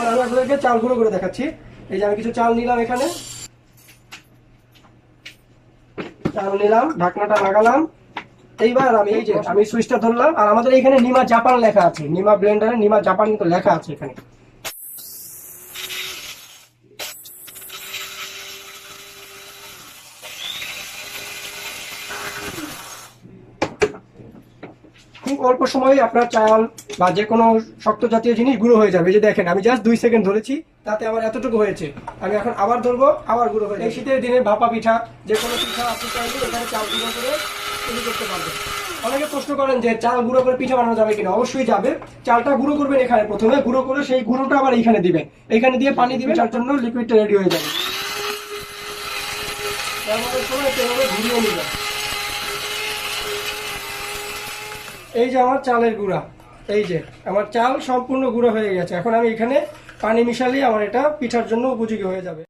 আমি আপনাদেরকে চাল গুঁড়ো করে দেখাচ্ছি। এই যে আমি কিছু চাল নিলাম, এখানে চাল নিলাম, ঢাকনাটা লাগালাম। এইবার আমি সুইচটা ধরলাম, আর আমাদের এখানে নিমা জাপান লেখা আছে, নিমা ব্লেন্ডারে নিমা জাপান কিন্তু লেখা আছে এখানে। খুব অল্প সময়ে আপনার চাল বা যে কোনো শক্ত জাতীয় জিনিস গুঁড়ো হয়ে যাবে। এই যে দেখেন, আমি জাস্ট 2 সেকেন্ড ধরেছি, তাতে আমার এতটুকু হয়েছে। আমি এখন আবার ধরবো, আবার গুঁড়ো হয়ে যাবে। এই শীতের দিনে ভাপা পিঠা, যে কোনো পিঠা আপনি চাইলে এখানে চাল গুঁড়ো করে তৈরি করতে পারবেন। অনেকে প্রশ্ন করেন যে চাল গুঁড়ো করে পিঠা বানানো যাবে কিনা। অবশ্যই যাবে। চালটা গুঁড়ো করবেন এখানে, প্রথমে গুঁড়ো করে সেই গুঁড়োটা আবার এইখানে দিবেন, এখানে দিয়ে পানি দিবেন, তার জন্য লিকুইডটা রেডি হয়ে যাবে। তারপরে সময় এভাবে ঘুরিয়ে নিবেন। এই যে আমার চালের গুঁড়া, এই যে আমার চাল সম্পূর্ণ গুঁড়ো হয়ে গেছে। এখন আমি এখানে পানি মিশালেই আমার এটা পিঠার জন্য উপযোগী হয়ে যাবে।